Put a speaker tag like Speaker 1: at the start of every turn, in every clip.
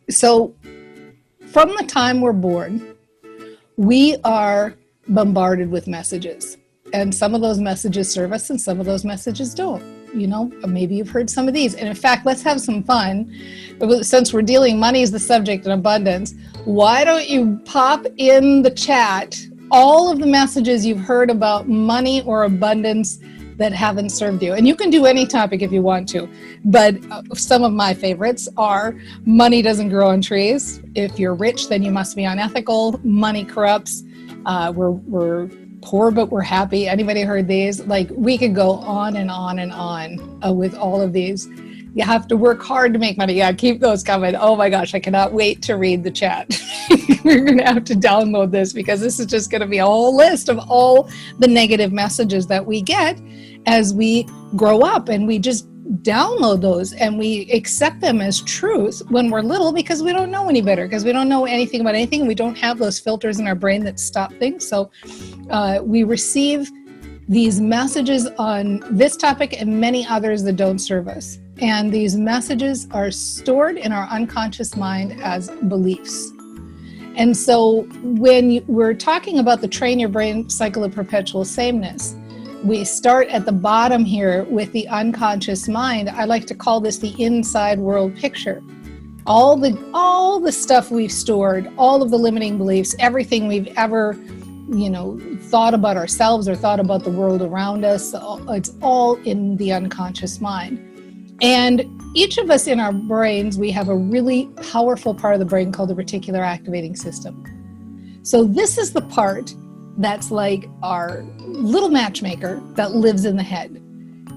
Speaker 1: So from the time we're born, we are bombarded with messages. And some of those messages serve us and some of those messages don't. You know, maybe you've heard some of these. And in fact, let's have some fun. Since we're dealing, money is the subject and abundance, why don't you pop in the chat all of the messages you've heard about money or abundance that haven't served you. And you can do any topic if you want to, but some of my favorites are money doesn't grow on trees. If you're rich, then you must be unethical. Money corrupts. We're poor, but we're happy. Anybody heard these? Like, we could go on and on and on with all of these. You have to work hard to make money. Yeah, keep those coming. Oh my gosh, I cannot wait to read the chat. We're going to have to download this because this is just going to be a whole list of all the negative messages that we get as we grow up, and we just download those and we accept them as truth when we're little because we don't know any better, because we don't know anything about anything. We don't have those filters in our brain that stop things. So we receive these messages on this topic and many others that don't serve us. And these messages are stored in our unconscious mind as beliefs. And so when we're talking about the Train Your Brain Cycle of Perpetual Sameness, we start at the bottom here with the unconscious mind. I like to call this the inside world picture. All the stuff we've stored, all of the limiting beliefs, everything we've ever, thought about ourselves or thought about the world around us, it's all in the unconscious mind. And each of us in our brains, we have a really powerful part of the brain called the reticular activating system. So this is the part that's like our little matchmaker that lives in the head.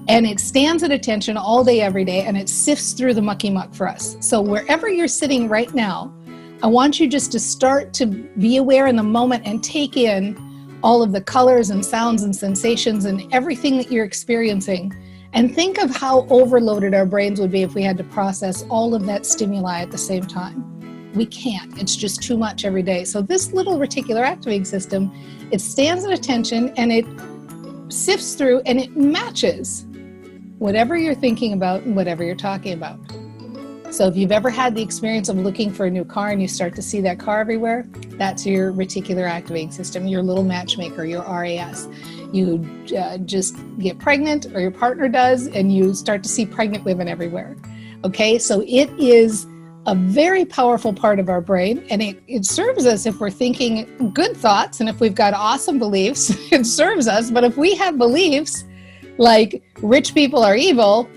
Speaker 1: And it stands at attention all day, every day, and it sifts through the mucky muck for us. So wherever you're sitting right now, I want you just to start to be aware in the moment and take in all of the colors and sounds and sensations and everything that you're experiencing. And think of how overloaded our brains would be if we had to process all of that stimuli at the same time. We can't. It's just too much every day. So this little reticular activating system, it stands at attention and it sifts through and it matches whatever you're thinking about and whatever you're talking about. So if you've ever had the experience of looking for a new car and you start to see that car everywhere, that's your reticular activating system, your little matchmaker, your RAS. You just get pregnant, or your partner does, and you start to see pregnant women everywhere. Okay, so it is a very powerful part of our brain, and it serves us if we're thinking good thoughts, and if we've got awesome beliefs, it serves us. But if we have beliefs like rich people are evil,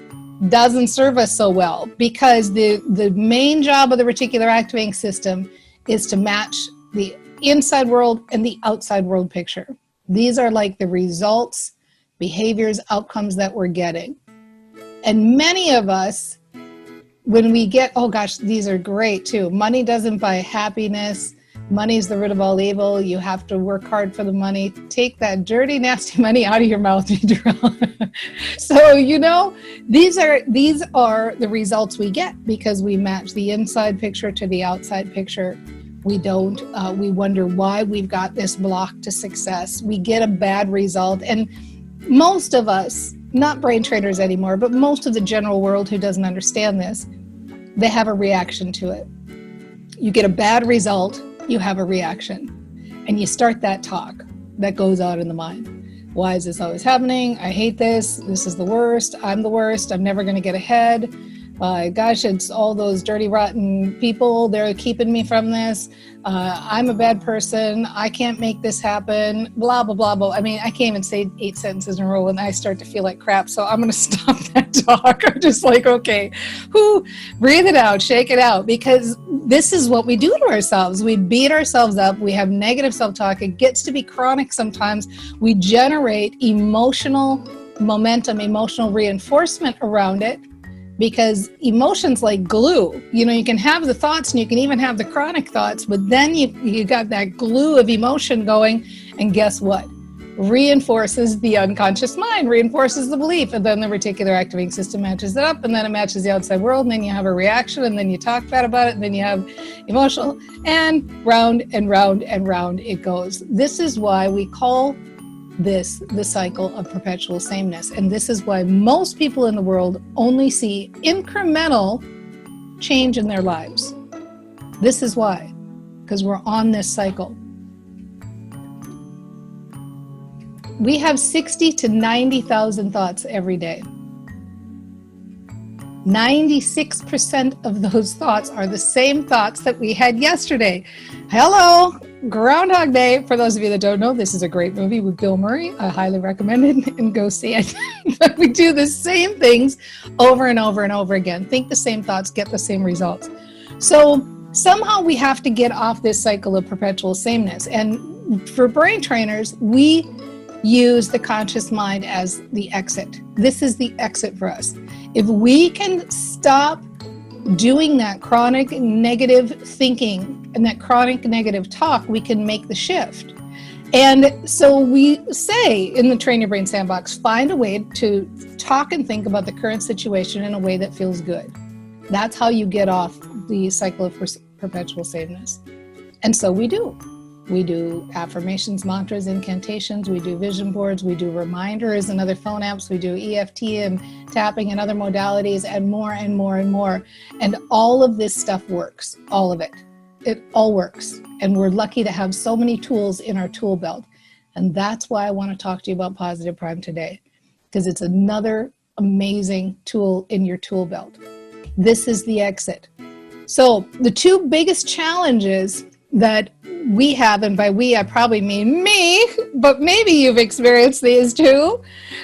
Speaker 1: doesn't serve us so well, because the main job of the reticular activating system is to match the inside world and the outside world picture. These are like the results, behaviors, outcomes that we're getting. And many of us, when we get, oh gosh, these are great too. Money doesn't buy happiness. Money is the root of all evil. You have to work hard for the money. Take that dirty, nasty money out of your mouth. So, these are the results we get because we match the inside picture to the outside picture. We don't, we wonder why we've got this block to success. We get a bad result. And most of us, not brain traders anymore, but most of the general world who doesn't understand this, they have a reaction to it. You get a bad result, you have a reaction. And you start that talk that goes out in the mind. Why is this always happening? I hate this. This is the worst. I'm the worst. I'm never going to get ahead. Gosh, it's all those dirty, rotten people. They're keeping me from this. I'm a bad person. I can't make this happen. Blah, blah, blah, blah. I mean, I can't even say 8 sentences in a row and I start to feel like crap. So I'm going to stop that talk. I'm just like, okay, breathe it out, shake it out, because this is what we do to ourselves. We beat ourselves up. We have negative self-talk. It gets to be chronic sometimes. We generate emotional momentum, emotional reinforcement around it. Because emotion's like glue. You can have the thoughts and you can even have the chronic thoughts, but then you got that glue of emotion going, and guess what? Reinforces the unconscious mind, reinforces the belief, and then the reticular activating system matches it up, and then it matches the outside world, and then you have a reaction, and then you talk bad about it, and then you have emotional, and round and round and round it goes. This is why we call this the cycle of perpetual sameness. And this is why most people in the world only see incremental change in their lives. This is why, because we're on this cycle. We have 60 to 90,000 thoughts every day. 96% of those thoughts are the same thoughts that we had yesterday. Hello, Groundhog Day. For those of you that don't know, this is a great movie with Bill Murray. I highly recommend it and go see it. But we do the same things over and over and over again. Think the same thoughts, get the same results. So somehow we have to get off this cycle of perpetual sameness. And for brain trainers, we use the conscious mind as the exit. This is the exit for us. If we can stop doing that chronic negative thinking and that chronic negative talk, we can make the shift. And so we say in the Train Your Brain Sandbox, find a way to talk and think about the current situation in a way that feels good. That's how you get off the cycle of perpetual sameness. And so we do. We do affirmations, mantras, incantations, we do vision boards, we do reminders and other phone apps, we do EFT and tapping and other modalities and more and more and more. And all of this stuff works, all of it. It all works. And we're lucky to have so many tools in our tool belt. And that's why I want to talk to you about Positive Prime today, because it's another amazing tool in your tool belt. This is the exit. So the two biggest challenges that we have, and by we I probably mean me, but maybe you've experienced these too.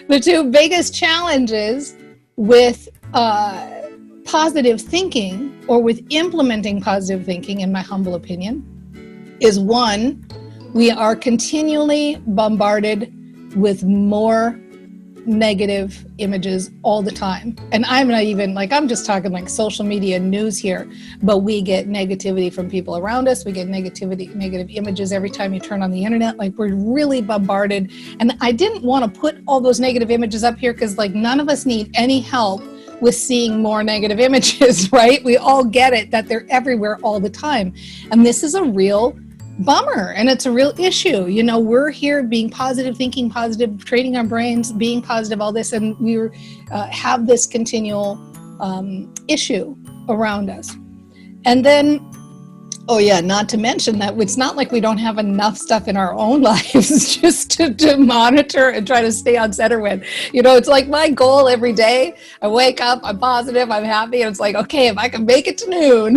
Speaker 1: The two biggest challenges with positive thinking, or with implementing positive thinking, in my humble opinion, is one, we are continually bombarded with more negative images all the time. And I'm not even I'm just talking like social media news here, but we get negativity from people around us. We get negative images every time you turn on the internet. Like, we're really bombarded. And I didn't want to put all those negative images up here because none of us need any help with seeing more negative images, right? We all get it, that they're everywhere all the time. And this is a real bummer, and it's a real issue. We're here being positive, thinking positive, training our brains, being positive, all this, and we have this continual issue around us. And then, not to mention that it's not like we don't have enough stuff in our own lives just to monitor and try to stay on center with. It's like my goal every day. I wake up, I'm positive, I'm happy, and it's like, okay, if I can make it to noon,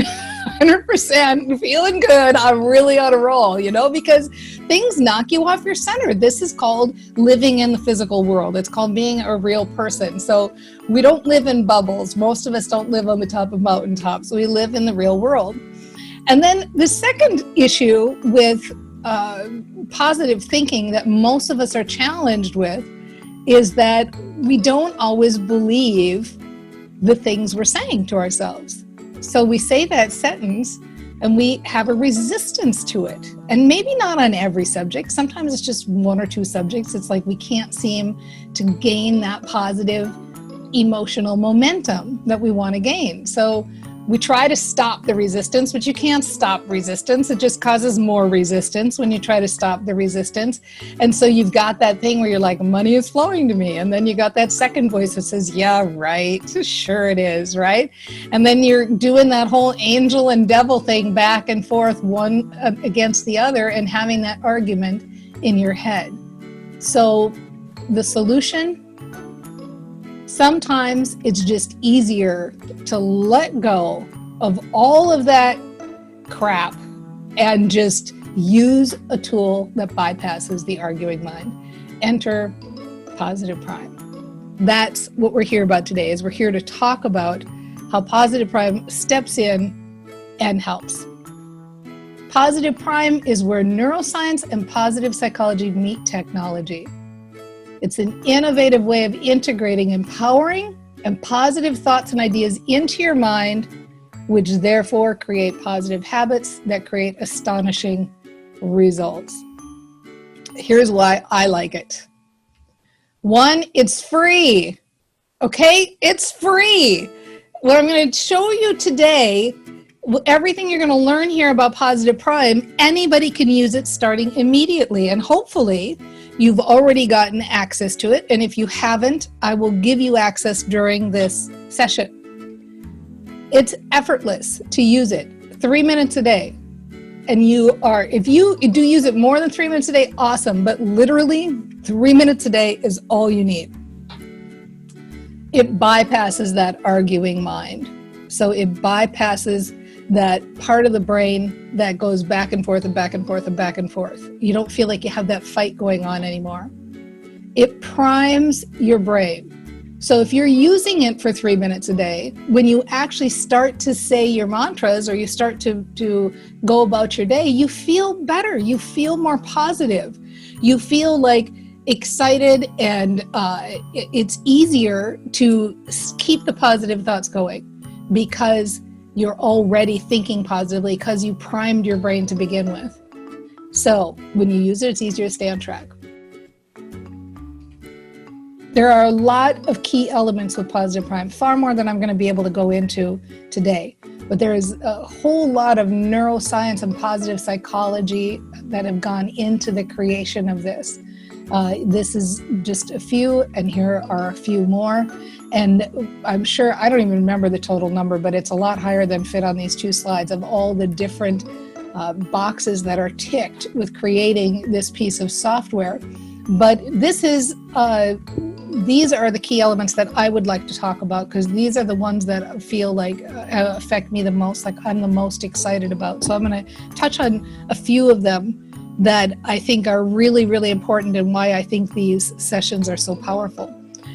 Speaker 1: 100%, feeling good, I'm really on a roll, because things knock you off your center. This is called living in the physical world. It's called being a real person. So we don't live in bubbles. Most of us don't live on the top of mountaintops. We live in the real world. And then the second issue with positive thinking that most of us are challenged with is that we don't always believe the things we're saying to ourselves. So we say that sentence and we have a resistance to it. And maybe not on every subject. Sometimes it's just one or two subjects. It's like we can't seem to gain that positive emotional momentum that we want to gain. So we try to stop the resistance, but you can't stop resistance. It just causes more resistance when you try to stop the resistance. And so you've got that thing where you're like, money is flowing to me. And then you got that second voice that says, yeah, right. Sure it is, right? And then you're doing that whole angel and devil thing back and forth, one against the other, and having that argument in your head. So the solution, sometimes it's just easier to let go of all of that crap and just use a tool that bypasses the arguing mind. Enter Positive Prime. That's what we're here about today, is we're here to talk about how Positive Prime steps in and helps. Positive Prime is where neuroscience and positive psychology meet technology. It's an innovative way of integrating empowering and positive thoughts and ideas into your mind, which therefore create positive habits that create astonishing results. Here's why I like it. One, it's free. Okay, it's free. What I'm going to show you today, everything you're going to learn here about Positive Prime, anybody can use it starting immediately, and hopefully you've already gotten access to it. And if you haven't, I will give you access during this session. It's effortless to use it. 3 minutes a day, and if you do use it more than 3 minutes a day, awesome. But literally 3 minutes a day is all you need. It bypasses that arguing mind. So it bypasses that part of the brain that goes back and forth and back and forth and back and forth. You don't feel like you have that fight going on anymore. It primes your brain. So if you're using it for 3 minutes a day, when you actually start to say your mantras or you start to go about your day, you feel better. You feel more positive. You feel like excited, and it's easier to keep the positive thoughts going because you're already thinking positively because you primed your brain to begin with. So when you use it, it's easier to stay on track. There are a lot of key elements with Positive Prime, far more than I'm going to be able to go into today. But there is a whole lot of neuroscience and positive psychology that have gone into the creation of this. This is just a few, and here are a few more. And I'm sure, I don't even remember the total number, but it's a lot higher than fit on these 2 slides of all the different boxes that are ticked with creating this piece of software. But this is, these are the key elements that I would like to talk about, because these are the ones that I feel like affect me the most, like I'm the most excited about. So I'm going to touch on a few of them that I think are really, really important and why I think these sessions are so powerful.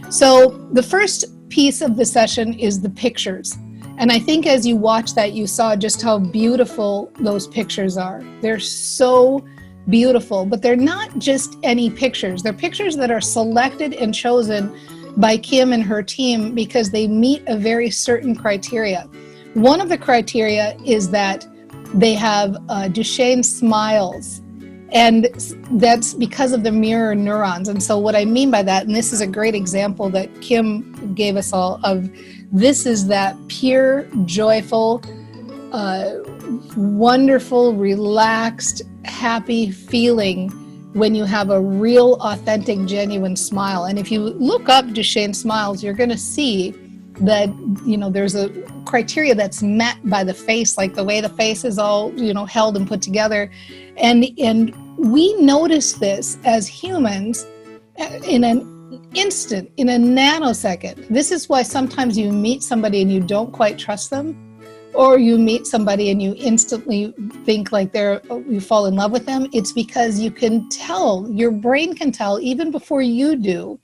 Speaker 1: So the first piece of the session is the pictures. And I think as you watch that, you saw just how beautiful those pictures are. They're so beautiful, but they're not just any pictures. They're pictures that are selected and chosen by Kim and her team because they meet a very certain criteria. One of the criteria is that they have Duchenne smiles. And that's because of the mirror neurons. And so what I mean by that, and this is a great example that Kim gave us all of, this is that pure, joyful, wonderful, relaxed, happy feeling when you have a real, authentic, genuine smile. And if you look up Duchenne smiles, you're going to see that, you know, there's a criteria that's met by the face, like the way the face is all, you know, held and put together. And we notice this as humans in an instant, in a nanosecond. This is why sometimes you meet somebody and you don't quite trust them, or you meet somebody and you instantly think like you fall in love with them. It's because you can tell, your brain can tell even before you do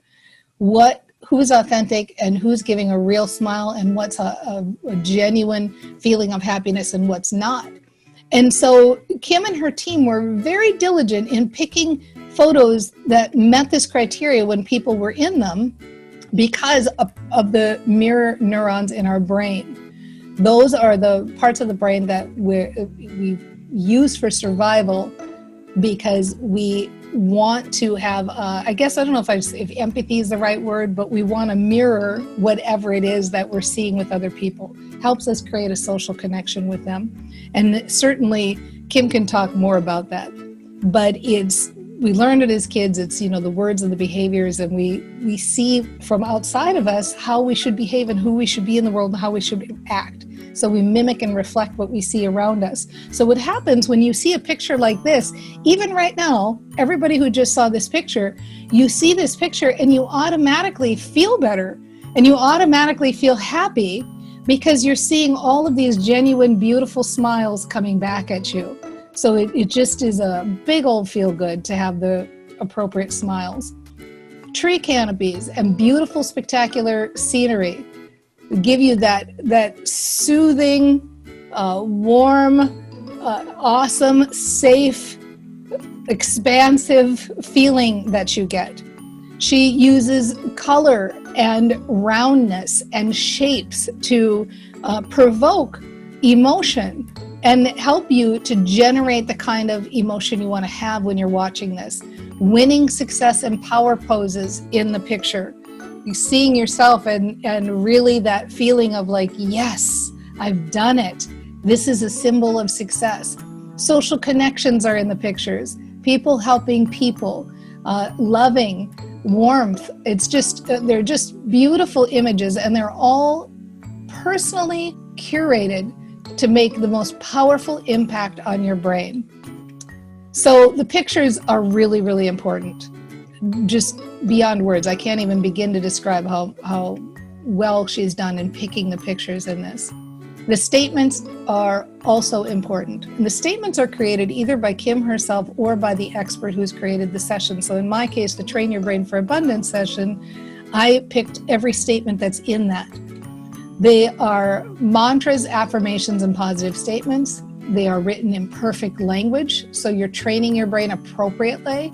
Speaker 1: who's authentic and who's giving a real smile and what's a genuine feeling of happiness and what's not. And so Kim and her team were very diligent in picking photos that met this criteria when people were in them because of the mirror neurons in our brain. Those are the parts of the brain that we use for survival because we want to have, I guess, I don't know if empathy is the right word, but we want to mirror whatever it is that we're seeing with other people. Helps us create a social connection with them. And certainly Kim can talk more about that. But we learned it as kids. It's, you know, the words and the behaviors, and we see from outside of us how we should behave and who we should be in the world and how we should act. So we mimic and reflect what we see around us. So what happens when you see a picture like this, even right now, everybody who just saw this picture, you see this picture and you automatically feel better and you automatically feel happy because you're seeing all of these genuine, beautiful smiles coming back at you. So it just is a big old feel good to have the appropriate smiles. Tree canopies and beautiful, spectacular scenery give you that soothing, warm, awesome, safe, expansive feeling that you get. She uses color and roundness and shapes to provoke emotion and help you to generate the kind of emotion you want to have when you're watching this. Winning, success, and power poses in the picture. Seeing yourself and really that feeling of like, yes, I've done it. This is a symbol of success. Social connections are in the pictures. People helping people, loving, warmth. It's just, they're just beautiful images, and they're all personally curated to make the most powerful impact on your brain. So the pictures are really, really important. Just beyond words. I can't even begin to describe how well she's done in picking the pictures in this. The statements are also important. And the statements are created either by Kim herself or by the expert who's created the session. So in my case, the Train Your Brain for Abundance session, I picked every statement that's in that. They are mantras, affirmations, and positive statements. They are written in perfect language, so you're training your brain appropriately.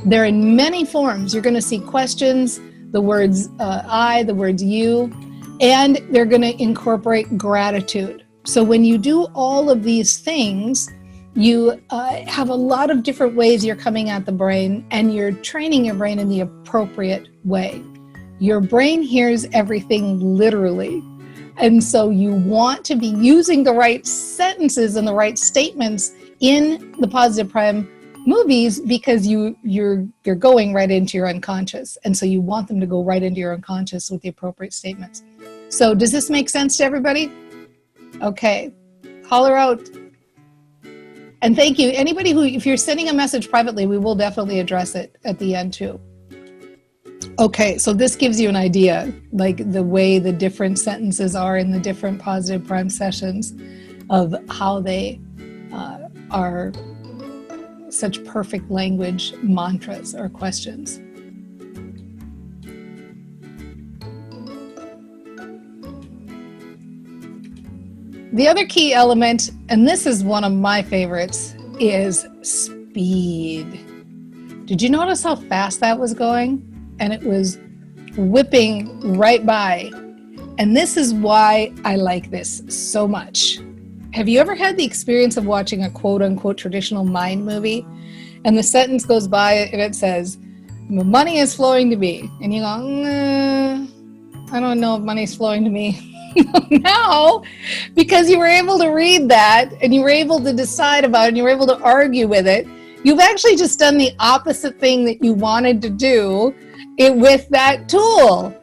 Speaker 1: They're in many forms. You're going to see questions, the words I, the words you, and they're going to incorporate gratitude. So when you do all of these things, you have a lot of different ways you're coming at the brain, and you're training your brain in the appropriate way. Your brain hears everything literally. And so you want to be using the right sentences and the right statements in the Positive Prime movies because you're going right into your unconscious. And so you want them to go right into your unconscious with the appropriate statements. So does this make sense to everybody? Okay, holler out. And thank you. Anybody who, if you're sending a message privately, we will definitely address it at the end too. Okay, so this gives you an idea, like the way the different sentences are in the different Positive Prime sessions of how they are such perfect language mantras or questions. The other key element, and this is one of my favorites, is speed. Did you notice how fast that was going? And it was whipping right by. And this is why I like this so much. Have you ever had the experience of watching a quote-unquote traditional mind movie, and the sentence goes by and it says, money is flowing to me, and you go, I don't know if money's flowing to me. Now, because you were able to read that and you were able to decide about it and you were able to argue with it, you've actually just done the opposite thing that you wanted to do with that tool.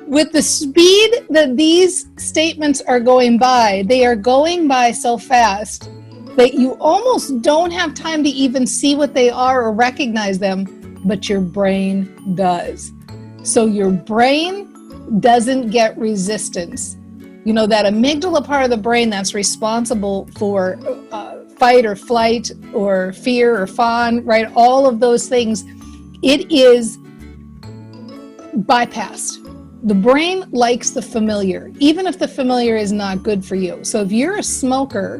Speaker 1: With the speed that these statements are going by, they are going by so fast that you almost don't have time to even see what they are or recognize them, but your brain does. So your brain doesn't get resistance. You know, that amygdala part of the brain that's responsible for fight or flight or fear or fawn, right? All of those things, it is bypassed. The brain likes the familiar, even if the familiar is not good for you. So if you're a smoker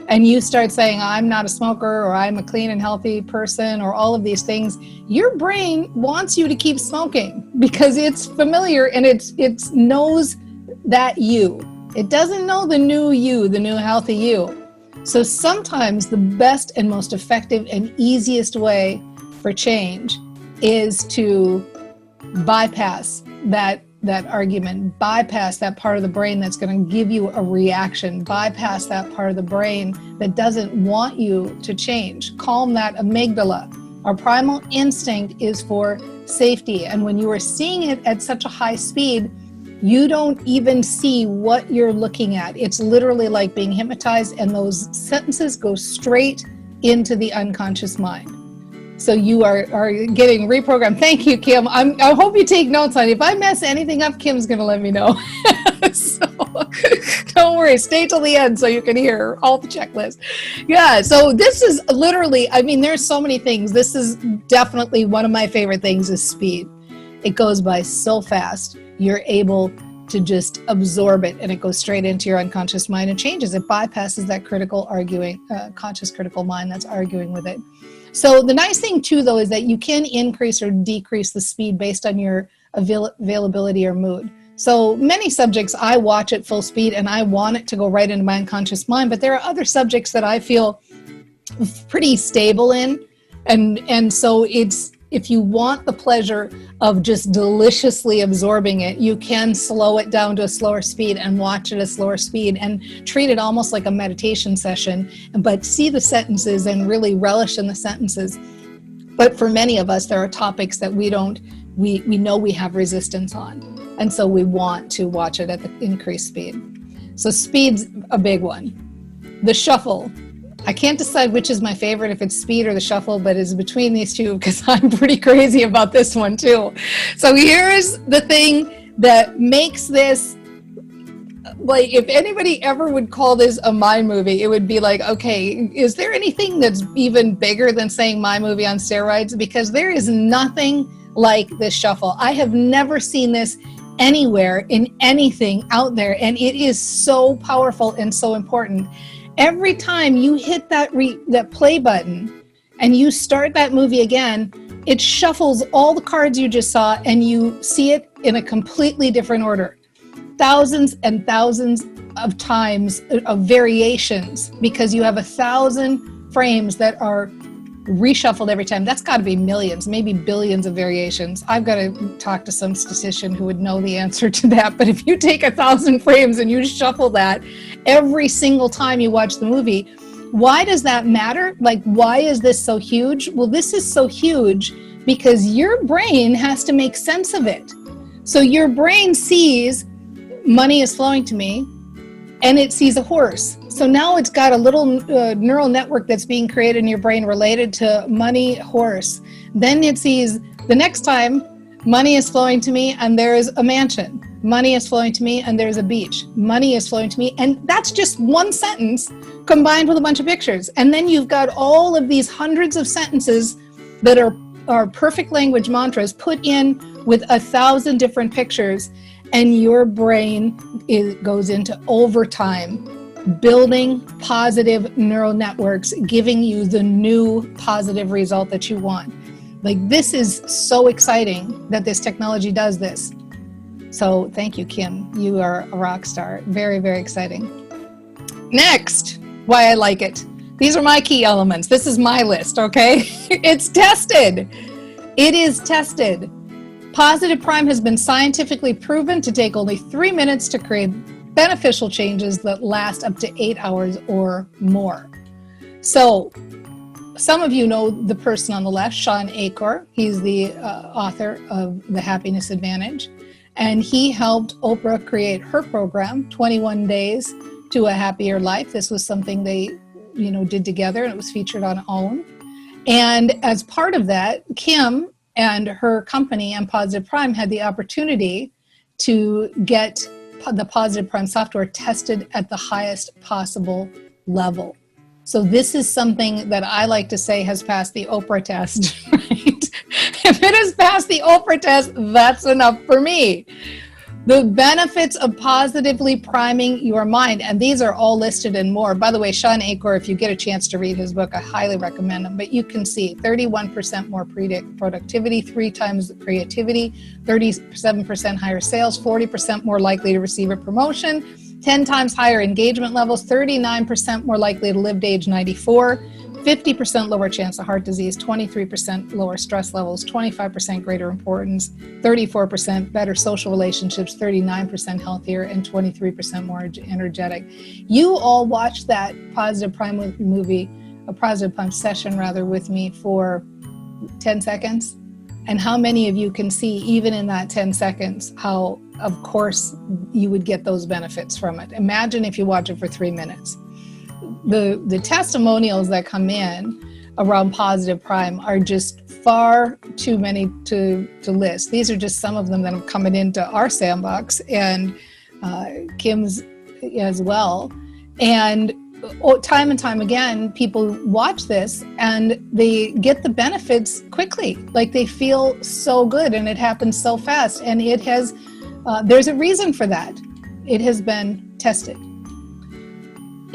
Speaker 1: and you start saying, I'm not a smoker, or I'm a clean and healthy person, or all of these things, your brain wants you to keep smoking because it's familiar and it knows that you. It doesn't know the new you, the new healthy you. So sometimes the best and most effective and easiest way for change is to bypass that argument, bypass that part of the brain that's going to give you a reaction, bypass that part of the brain that doesn't want you to change. Calm that amygdala. Our primal instinct is for safety. And when you are seeing it at such a high speed, you don't even see what you're looking at. It's literally like being hypnotized, and those sentences go straight into the unconscious mind. So you are getting reprogrammed. Thank you, Kim. I hope you take notes on it. If I mess anything up, Kim's going to let me know. So don't worry. Stay till the end so you can hear all the checklist. Yeah, so this is literally, I mean, there's so many things. This is definitely one of my favorite things is speed. It goes by so fast. You're able to just absorb it, and it goes straight into your unconscious mind and changes. It bypasses that critical conscious critical mind that's arguing with it. So the nice thing too, though, is that you can increase or decrease the speed based on your availability or mood. So many subjects I watch at full speed and I want it to go right into my unconscious mind, but there are other subjects that I feel pretty stable in. And so it's, if you want the pleasure of just deliciously absorbing it, you can slow it down to a slower speed and watch it at a slower speed and treat it almost like a meditation session, but see the sentences and really relish in the sentences. But for many of us, there are topics that we know we have resistance on. And so we want to watch it at the increased speed. So speed's a big one. The shuffle. I can't decide which is my favorite, if it's speed or the shuffle, but it's between these two because I'm pretty crazy about this one too. So here's the thing that makes this, like, if anybody ever would call this a mind movie, it would be like, okay, is there anything that's even bigger than saying my movie on steroids? Because there is nothing like this shuffle. I have never seen this anywhere in anything out there, and it is so powerful and so important. Every time you hit that play button and you start that movie again, it shuffles all the cards you just saw and you see it in a completely different order. Thousands and thousands of times of variations, because you have 1,000 frames that are reshuffled every time. That's got to be millions, maybe billions of variations. I've got to talk to some statistician who would know the answer to that. But if you take 1,000 frames and you shuffle that every single time you watch the movie, why does that matter? Like, why is this so huge? Well, this is so huge because your brain has to make sense of it. So your brain sees money is flowing to me, and it sees a horse. So now it's got a little neural network that's being created in your brain related to money, horse. Then it sees the next time money is flowing to me and there's a mansion. Money is flowing to me and there's a beach. Money is flowing to me. And that's just one sentence combined with a bunch of pictures. And then you've got all of these hundreds of sentences that are perfect language mantras put in with 1,000 different pictures. And your brain goes into overtime building positive neural networks, giving you the new positive result that you want. Like, this is so exciting that this technology does this. So thank you, Kim. You are a rock star. Very, very exciting. Next, why I like it. These are my key elements. This is my list, okay? It's tested. It is tested. Positive Prime has been scientifically proven to take only 3 minutes to create beneficial changes that last up to 8 hours or more. So some of you know the person on the left, Shawn Achor. He's the author of The Happiness Advantage. And he helped Oprah create her program, 21 Days to a Happier Life. This was something they, did together, and it was featured on OWN. And as part of that, Kim and her company and Positive Prime had the opportunity to get the Positive Prime software tested at the highest possible level. So this is something that I like to say has passed the Oprah test, right? If it has passed the Oprah test, that's enough for me. The benefits of positively priming your mind, and these are all listed and more. By the way, Shawn Achor, if you get a chance to read his book, I highly recommend him. But you can see 31% more productivity, 3 times the creativity, 37% higher sales, 40% more likely to receive a promotion, 10 times higher engagement levels, 39% more likely to live to age 94, 50% lower chance of heart disease, 23% lower stress levels, 25% greater importance, 34% better social relationships, 39% healthier, and 23% more energetic. You all watched that Positive Prime movie, a Positive Prime session rather, with me for 10 seconds. And how many of you can see, even in that 10 seconds, how, of course, you would get those benefits from it? Imagine if you watch it for 3 minutes. The testimonials that come in around Positive Prime are just far too many to list. These are just some of them that are coming into our sandbox, and Kim's as well. And time and time again, people watch this and they get the benefits quickly. Like, they feel so good, and it happens so fast. And it has, there's a reason for that. It has been tested.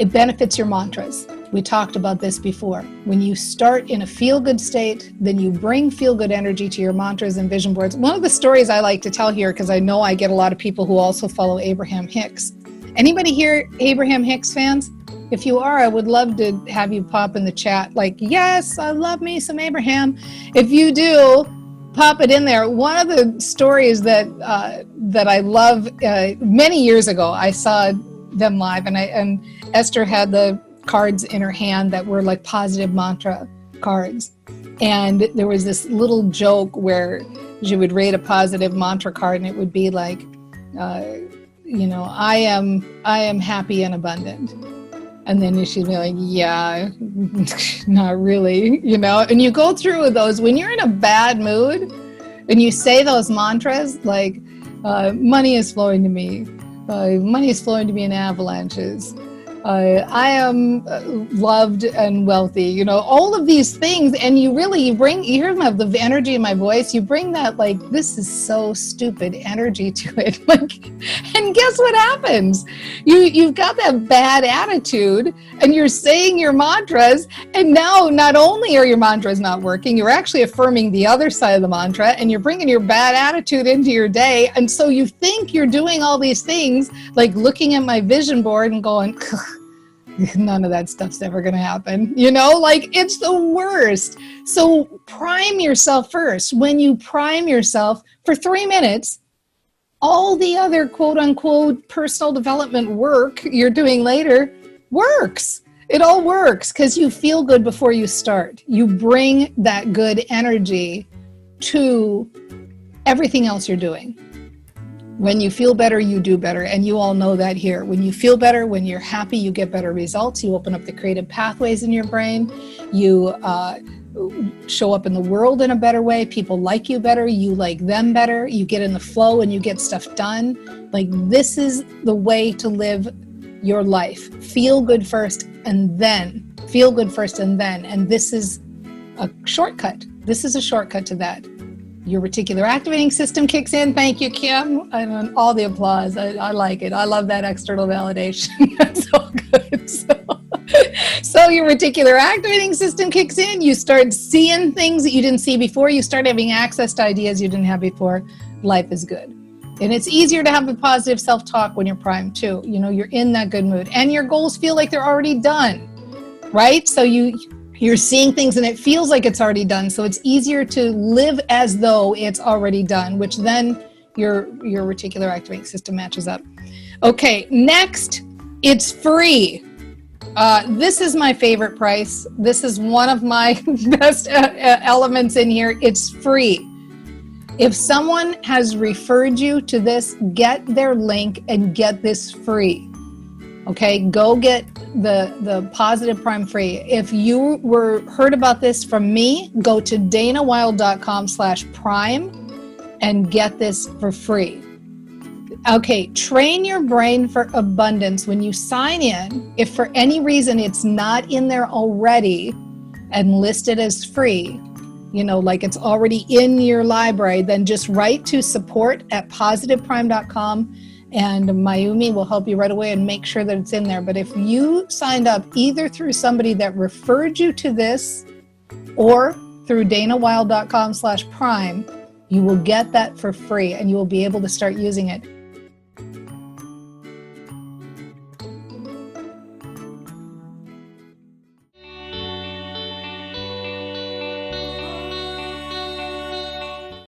Speaker 1: It benefits your mantras. We talked about this before. When you start in a feel-good state, then you bring feel-good energy to your mantras and vision boards. One of the stories I like to tell here, because I know I get a lot of people who also follow Abraham Hicks. Anybody here Abraham Hicks fans? If you are, I would love to have you pop in the chat like, yes, I love me some Abraham. If you do, pop it in there. One of the stories that I love, many years ago, I saw them live, and Esther had the cards in her hand that were like positive mantra cards. And there was this little joke where she would read a positive mantra card, and it would be like, I am happy and abundant. And then she'd be like, yeah, not really, and you go through those when you're in a bad mood and you say those mantras like, money is flowing to me. Money is flowing to me in avalanches. I am loved and wealthy, all of these things. And you hear the energy in my voice, you bring that like, this is so stupid energy to it. And guess what happens? You've got that bad attitude and you're saying your mantras. And now not only are your mantras not working, you're actually affirming the other side of the mantra and you're bringing your bad attitude into your day. And so you think you're doing all these things, like looking at my vision board and going, none of that stuff's ever going to happen. It's the worst. So prime yourself first. When you prime yourself for 3 minutes, all the other quote unquote personal development work you're doing later works. It all works because you feel good before you start. You bring that good energy to everything else you're doing. When you feel better, you do better. And you all know that here. When you feel better, when you're happy, you get better results. You open up the creative pathways in your brain. You show up in the world in a better way. People like you better. You like them better. You get in the flow and you get stuff done. Like, this is the way to live your life. Feel good first and then. Feel good first and then. And this is a shortcut. This is a shortcut to that. Your reticular activating system kicks in. Thank you, Kim. And all the applause. I like it. I love that external validation. That's so good. So your reticular activating system kicks in. You start seeing things that you didn't see before. You start having access to ideas you didn't have before. Life is good. And it's easier to have a positive self-talk when you're primed too. You're in that good mood. And your goals feel like they're already done, right? So you're seeing things and it feels like it's already done. So it's easier to live as though it's already done, which then your reticular activating system matches up. Okay, next, it's free. This is my favorite price. This is one of my best elements in here. It's free. If someone has referred you to this, get their link and get this free. Okay, go get the Positive Prime free. If you heard about this from me, go to danawilde.com/prime and get this for free. Okay, train your brain for abundance. When you sign in, if for any reason it's not in there already and listed as free, like it's already in your library, then just write to support@positiveprime.com. and Mayumi will help you right away and make sure that it's in there. But if you signed up either through somebody that referred you to this or through danawilde.com/prime, you will get that for free and you will be able to start using it.